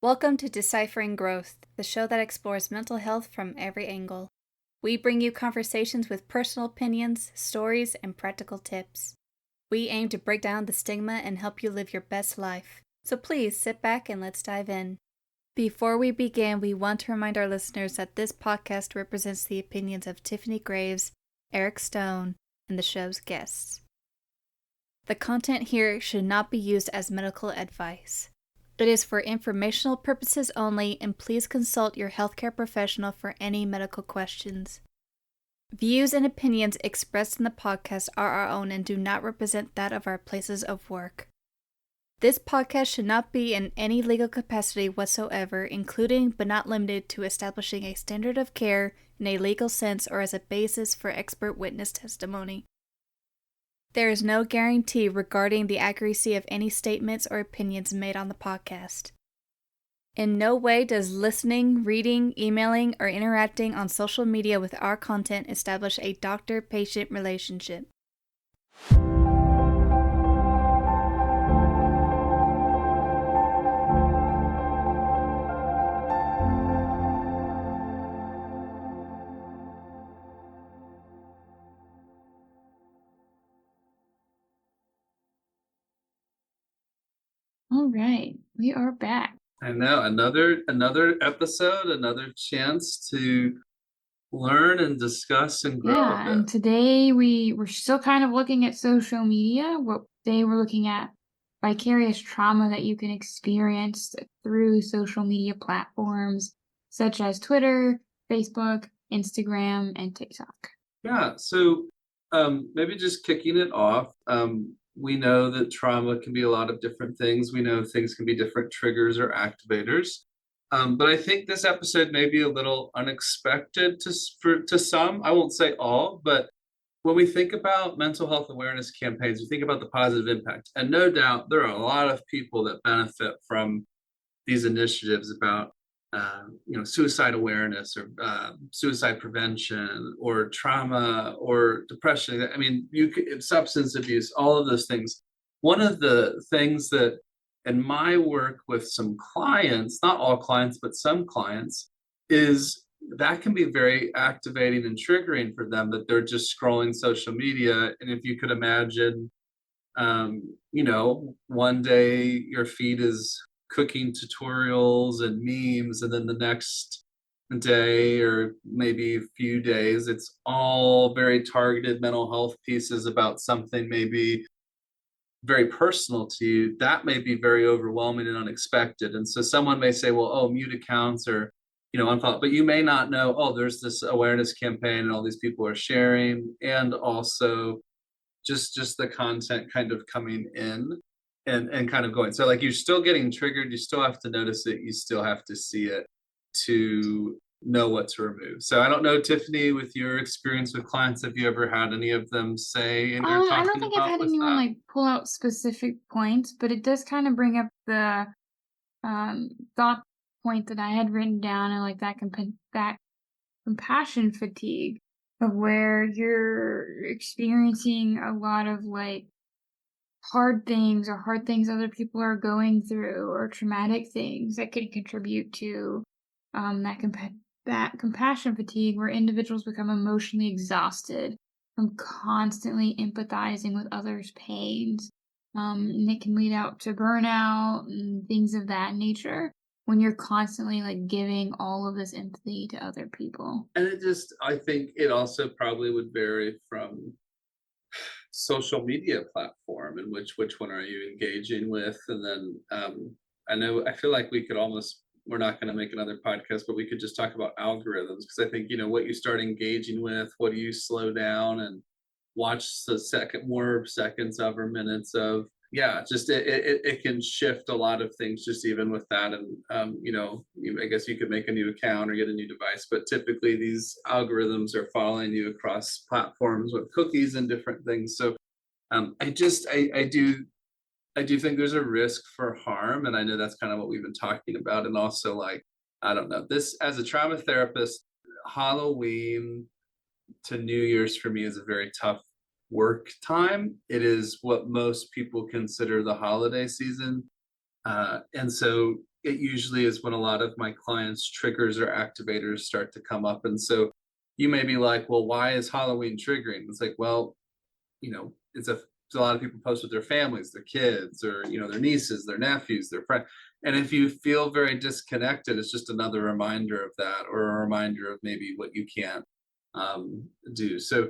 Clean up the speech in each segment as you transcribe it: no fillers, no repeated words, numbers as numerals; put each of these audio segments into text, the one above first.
Welcome to Deciphering Growth, the show that explores mental health from every angle. We bring you conversations with personal opinions, stories, and practical tips. We aim to break down the stigma and help you live your best life. So please sit back and let's dive in. Before we begin, we want to remind our listeners that this podcast represents the opinions of Tiffany Graves, Eric Stone, and the show's guests. The content here should not be used as medical advice. It is for informational purposes only, and please consult your healthcare professional for any medical questions. Views and opinions expressed in the podcast are our own and do not represent that of our places of work. This podcast should not be in any legal capacity whatsoever, including but not limited to establishing a standard of care in a legal sense or as a basis for expert witness testimony. There is no guarantee regarding the accuracy of any statements or opinions made on the podcast. In no way does listening, reading, emailing, or interacting on social media with our content establish a doctor-patient relationship. All right, we are back. I know, another episode, another chance to learn and discuss and grow a Yeah, bit. and today we're still kind of looking at social media. What today we're looking at vicarious trauma that you can experience through social media platforms such as Twitter, Facebook, Instagram, and TikTok. Yeah, so maybe just kicking it off. We know that trauma can be a lot of different things. We know things can be different triggers or activators. But I think this episode may be a little unexpected to some. I won't say all, but when we think about mental health awareness campaigns, we think about the positive impact. And no doubt there are a lot of people that benefit from these initiatives about suicide awareness or suicide prevention or trauma or depression. I mean, substance abuse, all of those things. One of the things that in my work with some clients, not all clients, but some clients, is that can be very activating and triggering for them that they're just scrolling social media. And if you could imagine, one day your feed is cooking tutorials and memes, and then the next day or maybe a few days, it's all very targeted mental health pieces about something maybe very personal to you. That may be very overwhelming and unexpected. And so someone may say, well, oh, mute accounts or unfollow, but you may not know, oh, there's this awareness campaign and all these people are sharing, and also just the content kind of coming in and kind of going. So like you're still getting triggered, you still have to notice it, you still have to see it to know what to remove. So I don't know, Tiffany, with your experience with clients, have you ever had any of them say and you're I don't talking think I've about had with anyone that? like pull out specific points, but it does kind of bring up the thought point that I had written down, and like that compassion fatigue of where you're experiencing a lot of like hard things other people are going through or traumatic things that can contribute to that compassion fatigue where individuals become emotionally exhausted from constantly empathizing with others' pains. And it can lead out to burnout and things of that nature when you're constantly like giving all of this empathy to other people. And I think it also probably would vary from social media platform and which one are you engaging with. And then I feel like we could almost, we're not going to make another podcast, but we could just talk about algorithms, because I think what you start engaging with, what do you slow down and watch the more seconds of or minutes of. Yeah, just it can shift a lot of things just even with that. And I guess you could make a new account or get a new device, but typically these algorithms are following you across platforms with cookies and different things. So I do think there's a risk for harm, and I know that's kind of what we've been talking about. And also, like, I don't know, this as a trauma therapist, Halloween to New Year's for me is a very tough work time. It is what most people consider the holiday season. And so it usually is when a lot of my clients' triggers or activators start to come up. And so you may be like, well, why is Halloween triggering? It's like, well, it's a lot of people post with their families, their kids, or their nieces, their nephews, their friends. And if you feel very disconnected, it's just another reminder of that, or a reminder of maybe what you can't do. So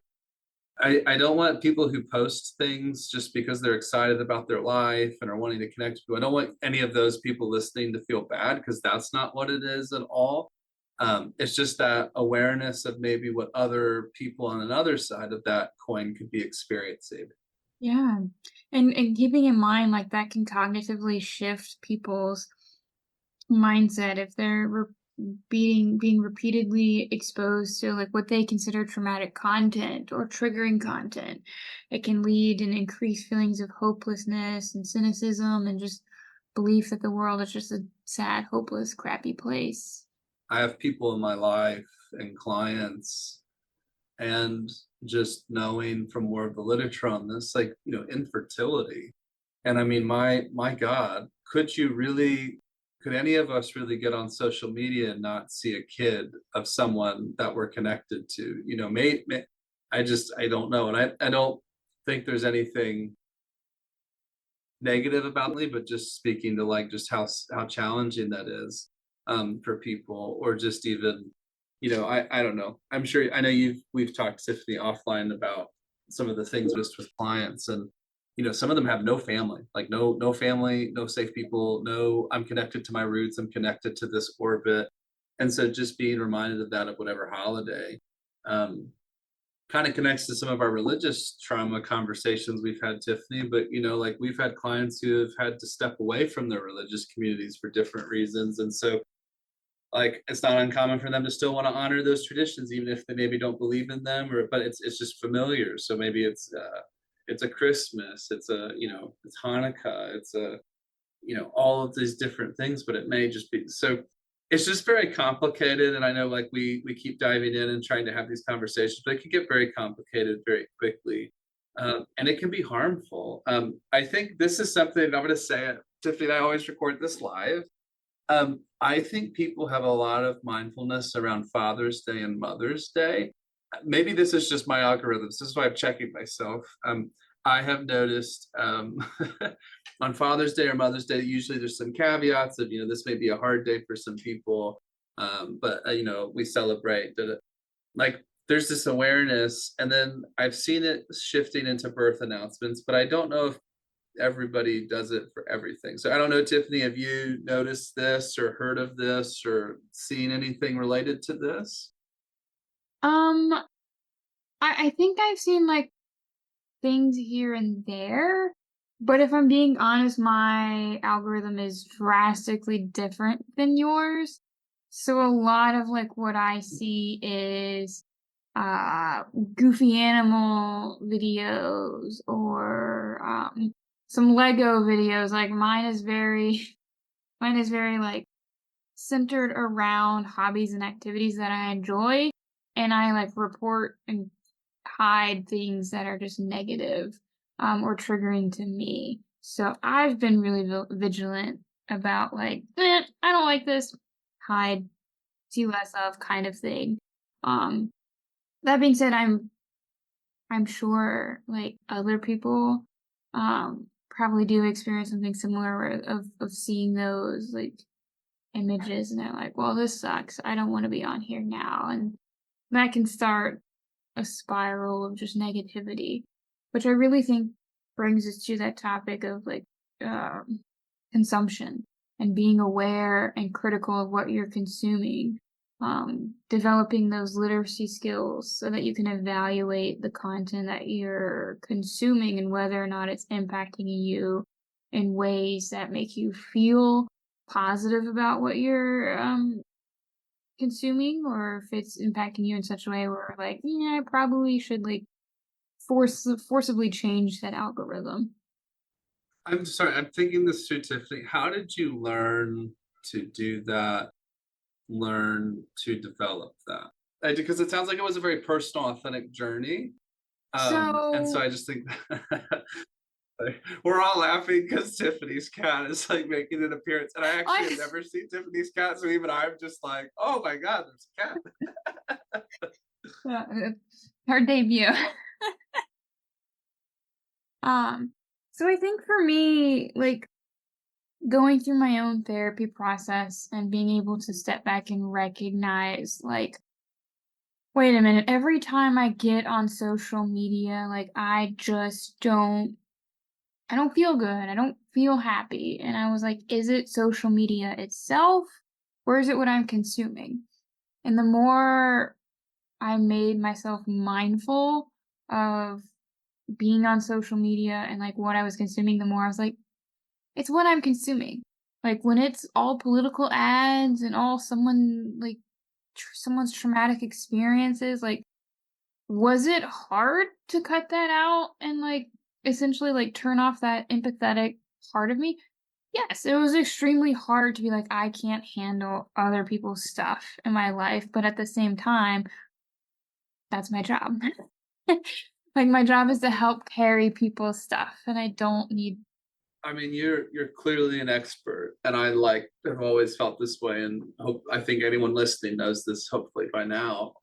I don't want people who post things just because they're excited about their life and are wanting to connect to people. I don't want any of those people listening to feel bad, because that's not what it is at all. It's just that awareness of maybe what other people on another side of that coin could be experiencing. Yeah. And keeping in mind like that can cognitively shift people's mindset if they're being repeatedly exposed to like what they consider traumatic content or triggering content. It can lead in increased feelings of hopelessness and cynicism and just belief that the world is just a sad, hopeless, crappy place. I have people in my life and clients, and just knowing from more of the literature on this, like, infertility. And I mean, my God, could any of us really get on social media and not see a kid of someone that we're connected to? I don't know. And I don't think there's anything negative about me, but just speaking to like just how challenging that is for people, or just even, I don't know. I'm sure I know we've talked, Tiffany, offline about some of the things just with clients, and some of them have no family, like no family, no safe people, no, I'm connected to my roots, I'm connected to this orbit. And so just being reminded of that, of whatever holiday, um, kind of connects to some of our religious trauma conversations we've had, Tiffany. But like, we've had clients who have had to step away from their religious communities for different reasons, and so like it's not uncommon for them to still want to honor those traditions, even if they maybe don't believe in them, or but it's just familiar. So maybe it's a Christmas, it's Hanukkah, it's a all of these different things, but it may just be so. It's just very complicated, and I know, like, we keep diving in and trying to have these conversations, but it can get very complicated very quickly, and it can be harmful. I think this is something I'm going to say it, Tiffany. I always record this live. I think people have a lot of mindfulness around Father's Day and Mother's Day. Maybe this is just my algorithms. This is why I'm checking myself. I have noticed on Father's Day or Mother's Day, usually there's some caveats of, this may be a hard day for some people, but we celebrate. Like, there's this awareness, and then I've seen it shifting into birth announcements, but I don't know if everybody does it for everything. So I don't know, Tiffany, have you noticed this or heard of this or seen anything related to this? Um, I think I've seen like things here and there, but if I'm being honest, my algorithm is drastically different than yours. So a lot of like what I see is uh goofy animal videos or some Lego videos. Like mine is very like centered around hobbies and activities that I enjoy, and I like report and hide things that are just negative or triggering to me. So I've been really vigilant about like, I don't like this, hide, see less of kind of thing. Um, that being said, I'm sure like other people probably do experience something similar of seeing those like images and they're like, well, this sucks. I don't want to be on here now. And that can start a spiral of just negativity, which I really think brings us to that topic of like um, consumption and being aware and critical of what you're consuming. Developing those literacy skills so that you can evaluate the content that you're consuming and whether or not it's impacting you in ways that make you feel positive about what you're consuming, or if it's impacting you in such a way where like, yeah, I probably should like forcibly change that algorithm. I'm sorry, I'm thinking this through, Tiffany. How did you learn to do that? Learn to develop that? Because it sounds like it was a very personal, authentic journey. And so So I just think Like, we're all laughing because Tiffany's cat is like making an appearance, and I actually have I never seen Tiffany's cat, so even I'm just like, oh my god, there's a cat. uh, her debut. Um, so I think for me, like going through my own therapy process and being able to step back and recognize, like, wait a minute, every time I get on social media, like I just I don't feel good. I don't feel happy. And I was like, is it social media itself or is it what I'm consuming? And the more I made myself mindful of being on social media and like what I was consuming, the more I was like, it's what I'm consuming. Like when it's all political ads and all someone's traumatic experiences, like was it hard to cut that out and like essentially like turn off that empathetic part of me? Yes, it was extremely hard to be like I can't handle other people's stuff in my life, but at the same time, that's my job. Like my job is to help carry people's stuff and I don't need. I mean, you're clearly an expert, and I like have always felt this way, and hope I think anyone listening knows this hopefully by now.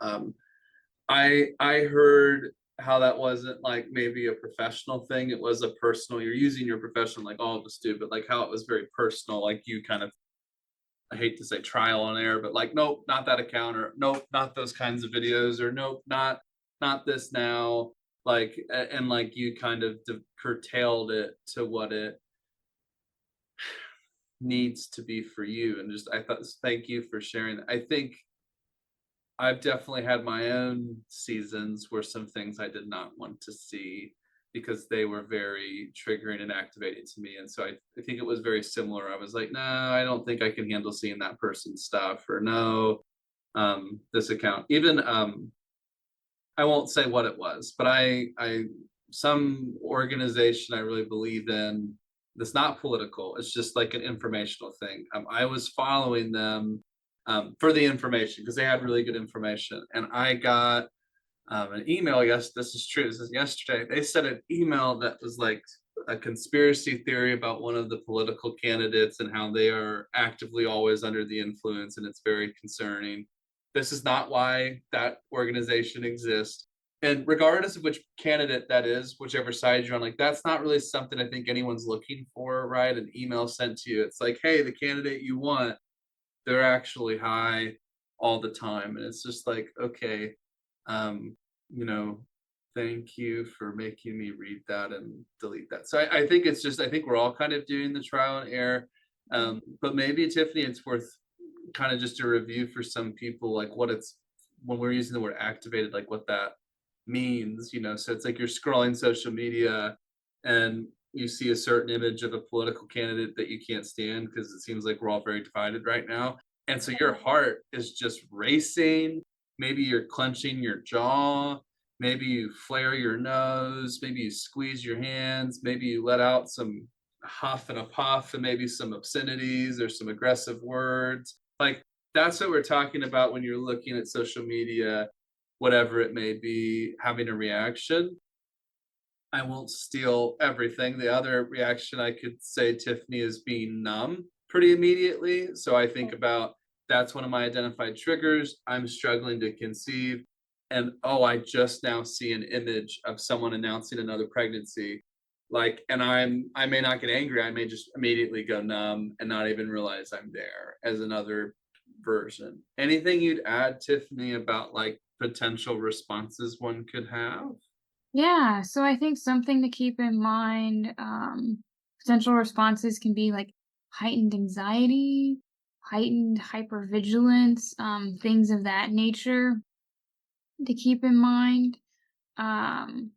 I heard how that wasn't like maybe a professional thing; it was a personal. You're using your profession like all of us do, but like how it was very personal. Like you kind of, I hate to say trial and error, but like nope, not that account, or nope, not those kinds of videos, or nope, not this now. Like and like you kind of curtailed it to what it needs to be for you, and just I thought thank you for sharing. I think I've definitely had my own seasons where some things I did not want to see because they were very triggering and activating to me, and so I think it was very similar. I was like, no, I don't think I can handle seeing that person's stuff, or no, this account, even I won't say what it was, but I some organization I really believe in that's not political. It's just like an informational thing. I was following them for the information because they had really good information, and I got an email. Yes, this is true. This is yesterday. They sent an email that was like a conspiracy theory about one of the political candidates and how they are actively always under the influence, and it's very concerning. This is not why that organization exists. And regardless of which candidate that is, whichever side you're on, like that's not really something I think anyone's looking for, right? An email sent to you. It's like, hey, the candidate you want, they're actually high all the time. And it's just like, okay, um, you know, thank you for making me read that and delete that. So I think it's just, I think we're all kind of doing the trial and error. But maybe Tiffany, it's worth kind of just a review for some people, like what it's when we're using the word activated, like what that means, you know. So it's like you're scrolling social media and you see a certain image of a political candidate that you can't stand because it seems like we're all very divided right now. And so your heart is just racing. Maybe you're clenching your jaw. Maybe you flare your nose. Maybe you squeeze your hands. Maybe you let out some huff and a puff and maybe some obscenities or some aggressive words. Like that's what we're talking about when you're looking at social media, whatever it may be, having a reaction. I won't steal everything. The other reaction I could say, Tiffany, is being numb pretty immediately. So I think about that's one of my identified triggers. I'm struggling to conceive. And oh, I just now see an image of someone announcing another pregnancy. Like, and I may not get angry. I may just immediately go numb and not even realize I'm there as another version. Anything you'd add, Tiffany, about like potential responses one could have? Yeah, so I think something to keep in mind, potential responses can be like heightened anxiety, heightened hypervigilance, things of that nature to keep in mind. Um,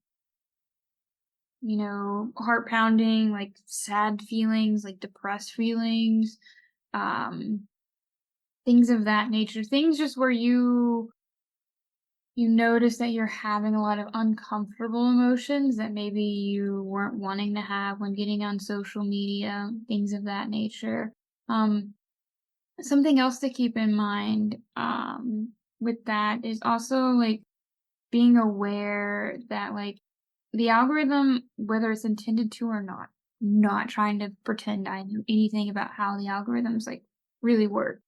heart pounding, like sad feelings, like depressed feelings, um, things of that nature. Things just where you notice that you're having a lot of uncomfortable emotions that maybe you weren't wanting to have when getting on social media, things of that nature. Um, Something else to keep in mind with that is also like being aware that like the algorithm, whether it's intended to or not, not trying to pretend I know anything about how the algorithms like really work.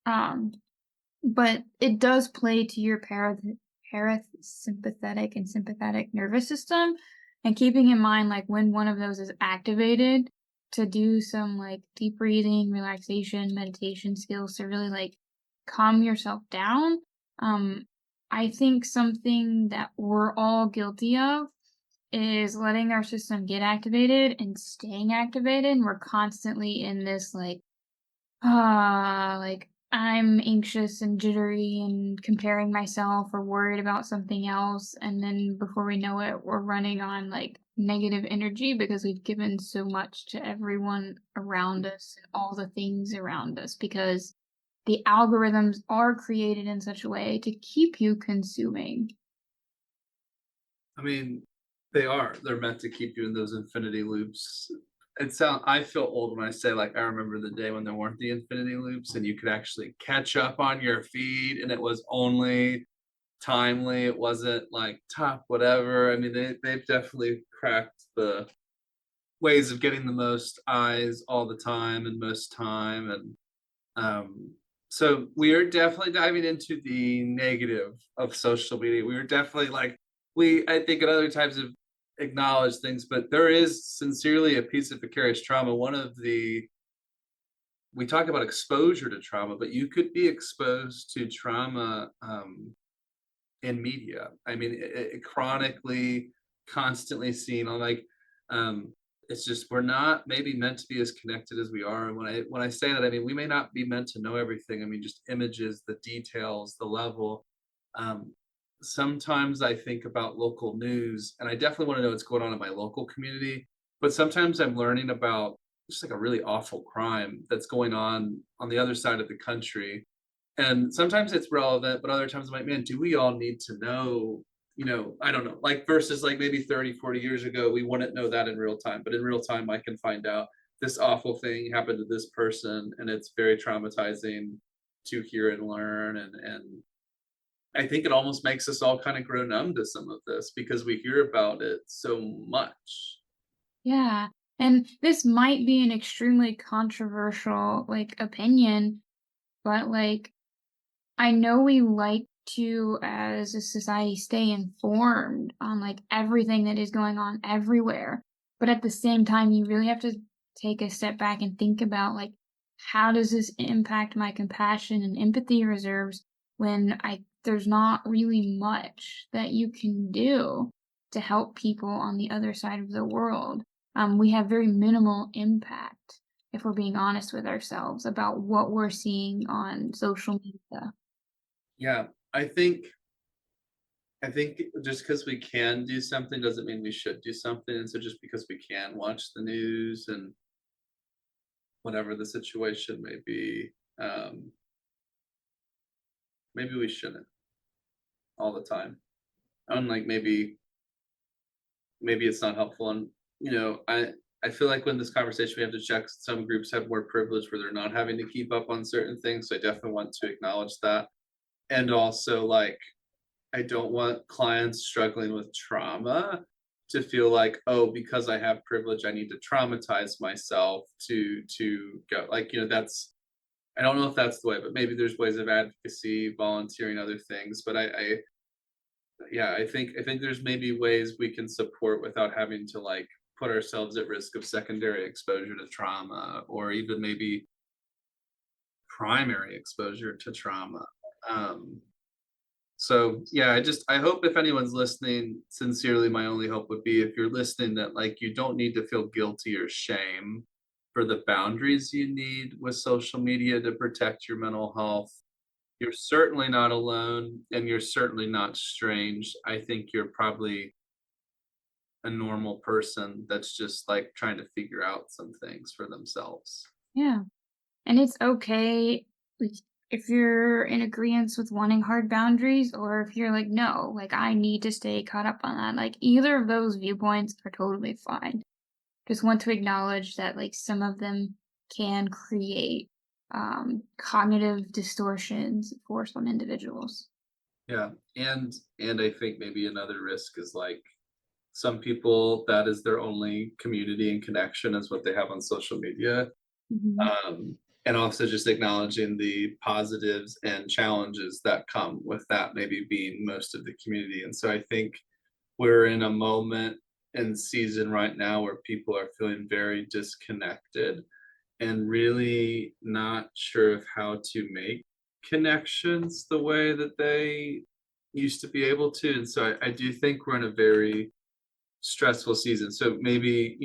Um, but it does play to your parasympathetic and sympathetic nervous system, and keeping in mind like when one of those is activated to do some like deep breathing, relaxation, meditation skills to really like calm yourself down. Um, I think something that we're all guilty of is letting our system get activated and staying activated. And we're constantly in this like I'm anxious and jittery and comparing myself or worried about something else. And then before we know it, we're running on like negative energy because we've given so much to everyone around us and all the things around us because the algorithms are created in such a way to keep you consuming. I mean, they are. They're meant to keep you in those infinity loops. I feel old when I say like I remember the day when there weren't the infinity loops and you could actually catch up on your feed and it was only timely. It wasn't like top whatever. I mean, they've definitely cracked the ways of getting the most eyes all the time and most time. And so we are definitely diving into the negative of social media. We were definitely like I think at other times have acknowledged things, but there is sincerely a piece of vicarious trauma. One of the We talk about exposure to trauma, but you could be exposed to trauma in media. I mean, chronically, constantly seen on like, um, it's just we're not maybe meant to be as connected as we are. And when I say that, I mean we may not be meant to know everything. I mean, just images, the details, the level. Um, Sometimes I think about local news, and I definitely want to know what's going on in my local community. But sometimes I'm learning about just like a really awful crime that's going on the other side of the country, and sometimes it's relevant, but other times I'm like, man, do we all need to know? I don't know. Like versus like maybe 30, 40 years ago, we wouldn't know that in real time. But in real time, I can find out this awful thing happened to this person, and it's very traumatizing to hear and learn. And I think it almost makes us all kind of grow numb to some of this because we hear about it so much. Yeah. And this might be an extremely controversial like opinion, but like I know we like to, as a society, stay informed on like everything that is going on everywhere. But at the same time, you really have to take a step back and think about like, how does this impact my compassion and empathy reserves when there's not really much that you can do to help people on the other side of the world. We have very minimal impact if we're being honest with ourselves about what we're seeing on social media. Yeah, I think just because we can do something doesn't mean we should do something. And so just because we can watch the news and whatever the situation may be, maybe we shouldn't all the time. Unlike maybe it's not helpful. And I feel like when this conversation we have to check some groups have more privilege where they're not having to keep up on certain things. So I definitely want to acknowledge that. And also like I don't want clients struggling with trauma to feel like, oh, because I have privilege, I need to traumatize myself to go. Like, that's I don't know if that's the way, but maybe there's ways of advocacy, volunteering, other things. But yeah, I think there's maybe ways we can support without having to like put ourselves at risk of secondary exposure to trauma or even maybe primary exposure to trauma. Um, So yeah, I hope if anyone's listening, sincerely, my only hope would be if you're listening that like you don't need to feel guilty or shame for the boundaries you need with social media to protect your mental health. You're certainly not alone and you're certainly not strange. I think you're probably a normal person that's just like trying to figure out some things for themselves. Yeah. And it's okay like, if you're in agreement with wanting hard boundaries or if you're like, no, like I need to stay caught up on that. Like either of those viewpoints are totally fine. Just want to acknowledge that like some of them can create cognitive distortions for some individuals. Yeah. And I think maybe another risk is like Some people, that is their only community and connection is what they have on social media. Mhm. And also just acknowledging the positives and challenges that come with that maybe being most of the community. And so I think we're in a moment and season right now where people are feeling very disconnected and really not sure of how to make connections the way that they used to be able to. And so I do think we're in a very stressful season. So maybe,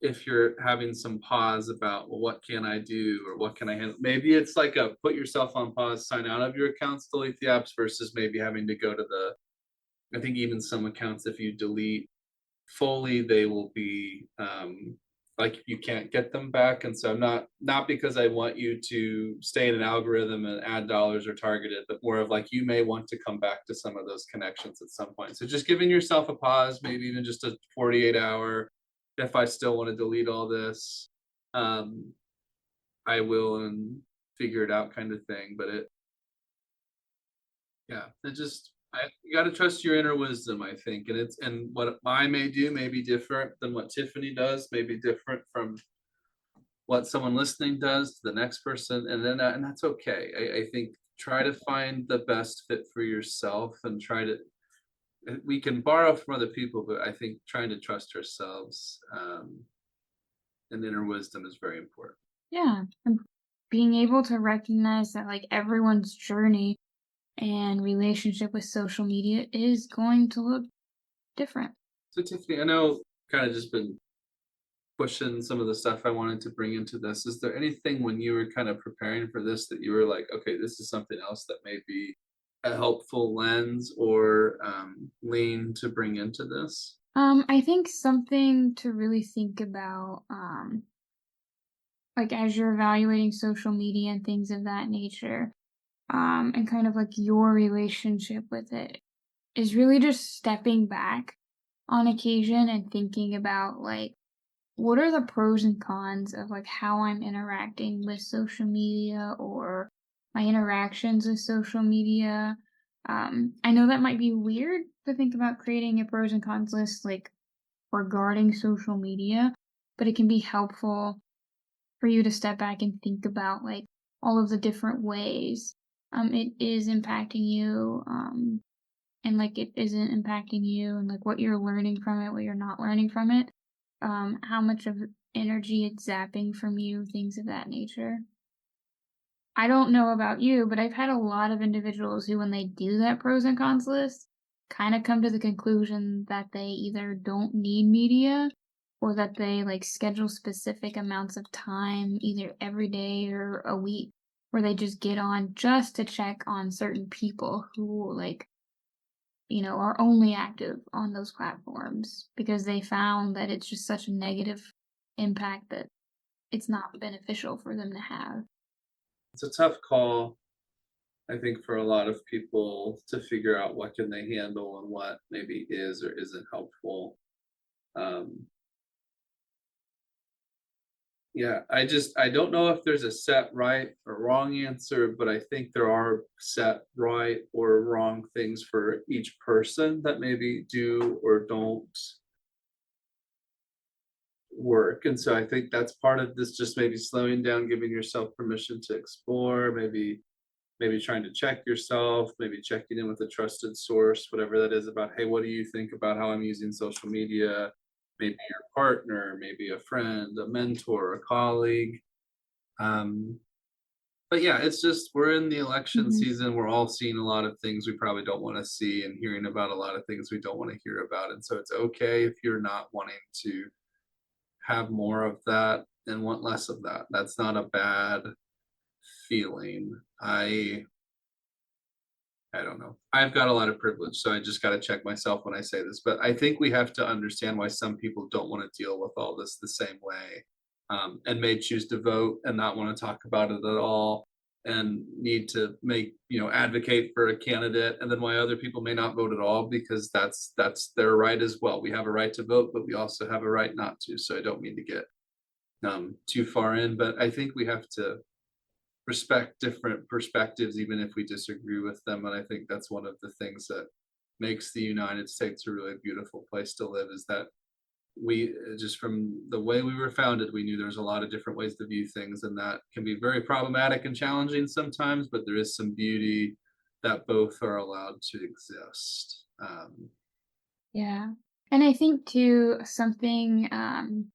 if you're having some pause about, well, what can I do or what can I handle? Maybe it's like a put yourself on pause, sign out of your accounts, delete the apps versus maybe having to go to I think even some accounts, if you delete fully, they will be like you can't get them back. And so I'm not because I want you to stay in an algorithm and add dollars or target it, but more of like you may want to come back to some of those connections at some point. So just giving yourself a pause, maybe even just a 48-hour. If I still want to delete all this, um, I will and figure it out kind of thing. But yeah, it just you gotta trust your inner wisdom, I think, and what I may do may be different than what Tiffany does, may be different from what someone listening does to the next person, and then and that's okay. I think try to find the best fit for yourself and try to we can borrow from other people, but I think trying to trust ourselves, and inner wisdom is very important. Yeah, and being able to recognize that, like, everyone's journey and relationship with social media is going to look different. So Tiffany, I know kind of just been pushing some of the stuff I wanted to bring into this. Is there anything when you were kind of preparing for this that you were like, okay, this is something else that may be a helpful lens or lean to bring into this? I think something to really think about, like, as you're evaluating social media and things of that nature, and kind of like your relationship with it, is really just stepping back on occasion and thinking about, like, what are the pros and cons of, like, how I'm interacting with social media or my interactions with social media. I know that might be weird to think about creating a pros and cons list, like, regarding social media, but it can be helpful for you to step back and think about, like, all of the different ways it is impacting you, and, like, it isn't impacting you, and, like, what you're learning from it, what you're not learning from it, how much of energy it's zapping from you, things of that nature. I don't know about you, but I've had a lot of individuals who, when they do that pros and cons list, kind of come to the conclusion that they either don't need media or that they, like, schedule specific amounts of time, either every day or a week, where they just get on just to check on certain people who, like, are only active on those platforms because they found that it's just such a negative impact that it's not beneficial for them to have. It's a tough call, I think, for a lot of people to figure out what can they handle and what maybe is or isn't helpful. Um, Yeah, I don't know if there's a set right or wrong answer, but I think there are set right or wrong things for each person that maybe do or don't work. And so I think that's part of this, just maybe slowing down, giving yourself permission to explore, maybe trying to check yourself, maybe checking in with a trusted source, whatever that is, about, hey, what do you think about how I'm using social media? Maybe your partner, maybe a friend, a mentor, a colleague. Um, but yeah, it's just we're in the election Mhm. season. We're all seeing a lot of things we probably don't want to see and hearing about a lot of things we don't want to hear about. And so it's okay if you're not wanting to have more of that and want less of that. That's not a bad feeling. I don't know. I've got a lot of privilege, so I just got to check myself when I say this. But I think we have to understand why some people don't want to deal with all this the same way, and may choose to vote and not want to talk about it at all, and need to advocate for a candidate, and then why other people may not vote at all because that's their right as well. We have a right to vote, but we also have a right not to. So I don't mean to get too far in, but I think we have to respect different perspectives even if we disagree with them, and I think that's one of the things that makes the United States a really beautiful place to live is that we just from the way we were founded, we knew there's a lot of different ways to view things, and that can be very problematic and challenging sometimes, but there is some beauty that both are allowed to exist. Yeah. And I think too, something I'm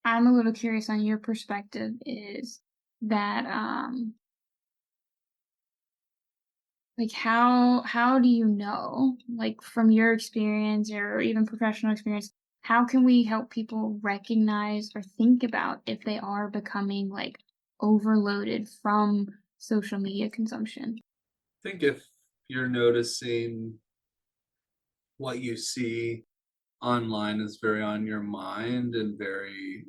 a little curious on your perspective is that like how do you know, like from your experience or even professional experience, how can we help people recognize or think about if they are becoming like overloaded from social media consumption? I think if you're noticing what you see online is very on your mind and very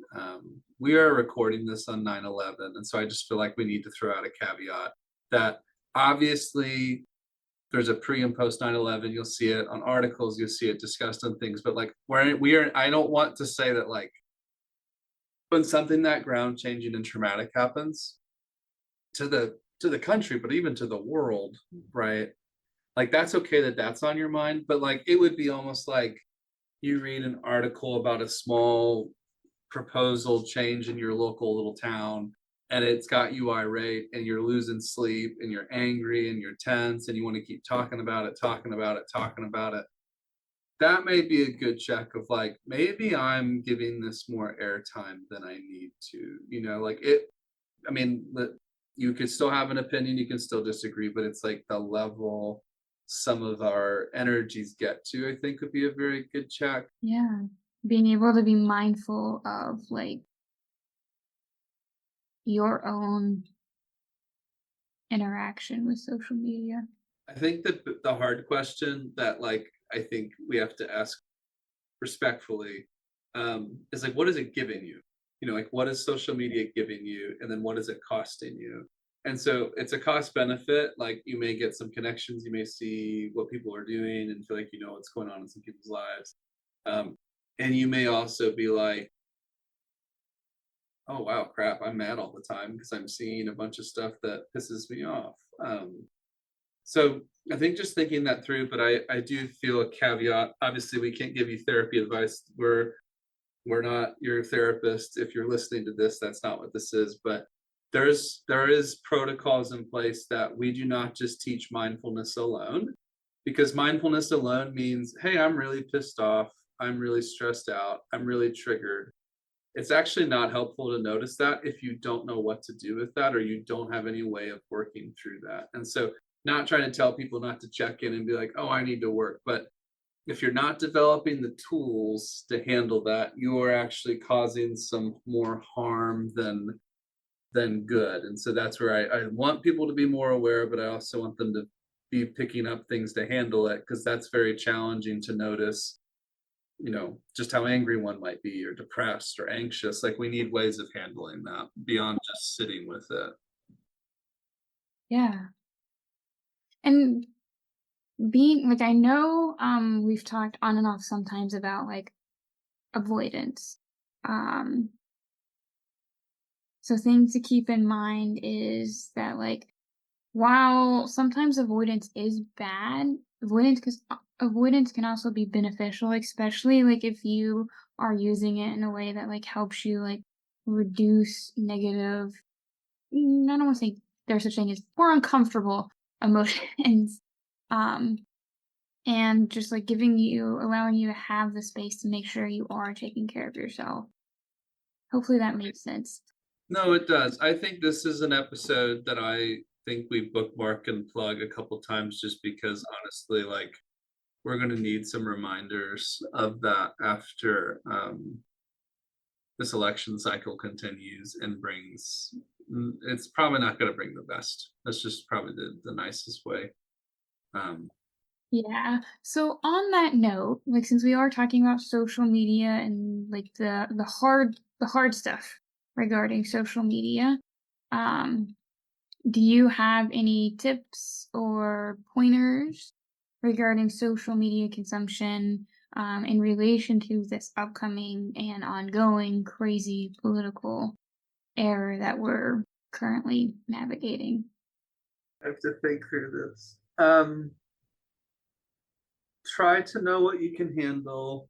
we are recording this on 9/11, and so I just feel like we need to throw out a caveat that obviously there's a pre and post 9/11. You'll see it on articles, you'll see it discussed on things, but like we are I don't want to say that like when something that ground changing and traumatic happens to the country, but even to the world, right? Like that's okay that that's on your mind, but like it would be almost like you read an article about a small proposal change in your local little town, and it's got you irate and you're losing sleep and you're angry and you're tense and you want to keep talking about it, talking about it, talking about it. That may be a good check of like maybe I'm giving this more airtime than I need to, like it. I mean, you could still have an opinion, you can still disagree, but it's like the level some of our energies get to, I think, would be a very good check. Yeah. Being able to be mindful of like your own interaction with social media. I think that the hard question that like I think we have to ask respectfully is like what is it giving you? Like what is social media giving you, and then what is it costing you? And so it's a cost benefit. Like you may get some connections, you may see what people are doing and feel like you know what's going on in some people's lives. Um, and you may also be like, oh wow, crap, I'm mad all the time because I'm seeing a bunch of stuff that pisses me off. So I think just thinking that through, but I do feel a caveat. Obviously, we can't give you therapy advice. We're not your therapist. If you're listening to this, that's not what this is. But there is protocols in place that we do not just teach mindfulness alone, because mindfulness alone means, hey, I'm really pissed off, I'm really stressed out, I'm really triggered. It's actually not helpful to notice that if you don't know what to do with that or you don't have any way of working through that. And so, not trying to tell people not to check in and be like, oh, I need to work. But if you're not developing the tools to handle that, you are actually causing some more harm than good. And so that's where I want people to be more aware, but I also want them to be picking up things to handle it, because that's very challenging to notice, just how angry one might be or depressed or anxious. Like we need ways of handling that beyond just sitting with it. Yeah. And being like I know we've talked on and off sometimes about like avoidance. Um so things to keep in mind is that like while sometimes avoidance is bad, avoidance can also be beneficial, especially like if you are using it in a way that like helps you like reduce negative I don't want to say there's such thing as more uncomfortable emotions. Um and just like allowing you to have the space to make sure you are taking care of yourself. Hopefully that makes sense. No, it does. I think this is an episode that I think we bookmark and plug a couple times, just because honestly, like we're going to need some reminders of that after this election cycle continues and brings. It's probably not going to bring the best. That's just probably the nicest way. Um, Yeah. So on that note, like since we are talking about social media and like the hard stuff regarding social media, um, do you have any tips or pointers regarding social media consumption in relation to this upcoming and ongoing crazy political era that we're currently navigating? I have to think through this. try to know what you can handle.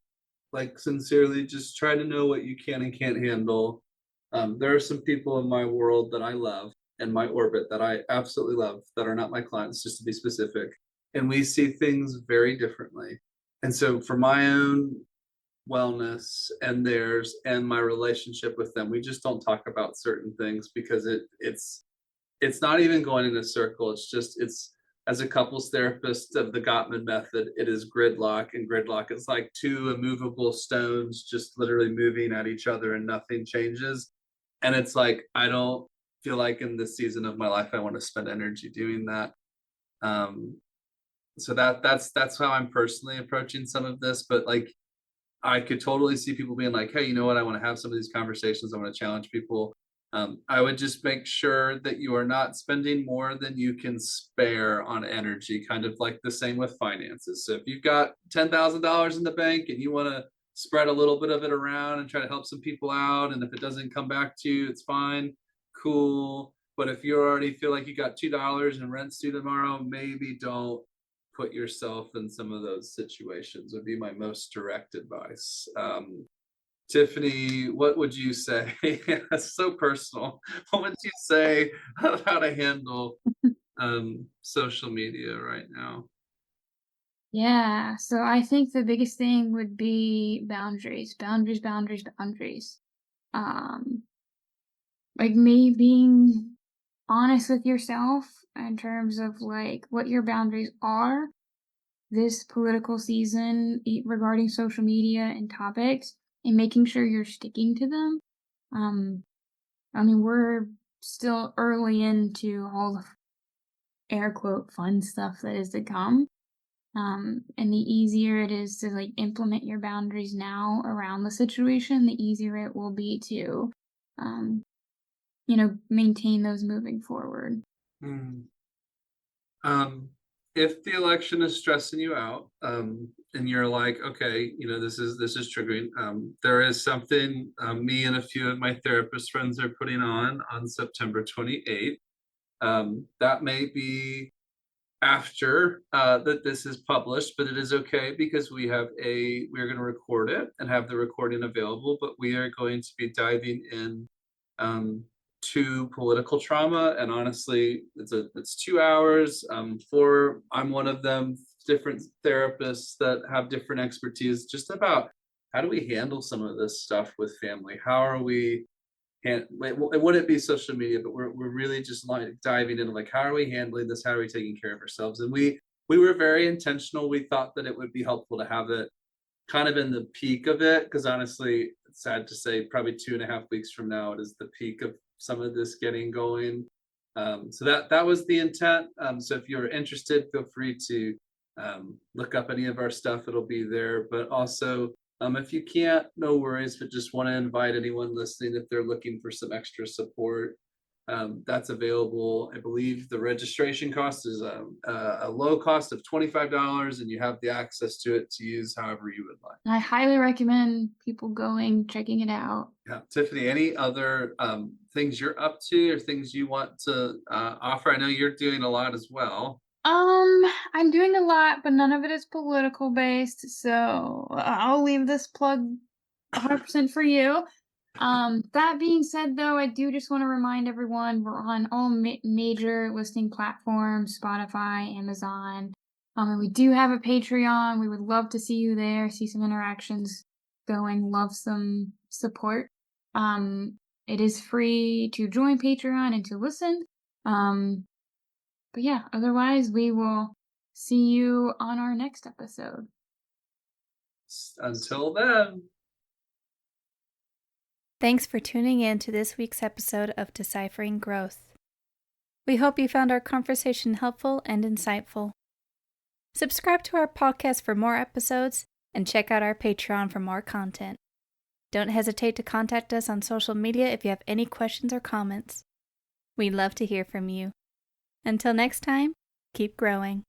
Like, sincerely, just try to know what you can and can't handle. There are some people in my world that I love, in my orbit that I absolutely love, that are not my clients, just to be specific. And we see things very differently. And so, for my own wellness and theirs and my relationship with them, we just don't talk about certain things because it's not even going in a circle. It's as a couples therapist of the Gottman method, it is gridlock, and gridlock is like two immovable stones just literally moving at each other and nothing changes. And it's like I don't feel like in this season of my life I want to spend energy doing that. Um, so that's how I'm personally approaching some of this. But like I could totally see people being like, "Hey, you know what? I want to have some of these conversations. I want to challenge people." I would just make sure that you are not spending more than you can spare on energy, kind of like the same with finances. So if you've got $10,000 in the bank and you want to spread a little bit of it around and try to help some people out, and if it doesn't come back to you, it's fine, cool. But if you already feel like you got $2 and rent's due tomorrow, maybe don't put yourself in some of those situations would be my most direct advice. Tiffany, what would you say? That's so personal. What would you say of how to handle social media right now? Yeah, so I think the biggest thing would be boundaries, boundaries, boundaries, boundaries. Um, like me being honest with yourself in terms of like what your boundaries are this political season regarding social media and topics and making sure you're sticking to them. Um, I mean, we're still early into all the air quote fun stuff that is to come. And the easier it is to like implement your boundaries now around the situation, the easier it will be to, um, maintain those moving forward. Hmm. Um, if the election is stressing you out, and you're like, okay, this is triggering. There is something me and a few of my therapist friends are putting on September 28th. That may be after that this is published, but it is okay because we're going to record it and have the recording available. But we are going to be diving in um, to political trauma, and honestly, it's 2 hours. For I'm one of them, different therapists that have different expertise, just about how do we handle some of this stuff with family? How are we and it wouldn't be social media, but we're really just like diving into like how are we handling this? How are we taking care of ourselves? And we were very intentional. We thought that it would be helpful to have it kind of in the peak of it, because honestly, it's sad to say, probably 2.5 weeks from now, it is the peak of some of this getting going. So that was the intent. So if you're interested, feel free to look up any of our stuff. It'll be there. But also, if you can't, no worries. But just want to invite anyone listening if they're looking for some extra support. That's available. I believe the registration cost is a low cost of $25, and you have the access to it to use however you would like. I highly recommend people going, checking it out. Yeah, Tiffany, any other things you're up to or things you want to offer? I know you're doing a lot as well. I'm doing a lot, but none of it is political based, so I'll leave this plug 100% for you. That being said, though, I do just want to remind everyone we're on all major listening platforms, Spotify, Amazon. And we do have a Patreon. We would love to see you there, see some interactions going, love some support. It is free to join Patreon and to listen. But yeah, otherwise, we will see you on our next episode. Until then. Thanks for tuning in to this week's episode of Deciphering Growth. We hope you found our conversation helpful and insightful. Subscribe to our podcast for more episodes and check out our Patreon for more content. Don't hesitate to contact us on social media if you have any questions or comments. We'd love to hear from you. Until next time, keep growing.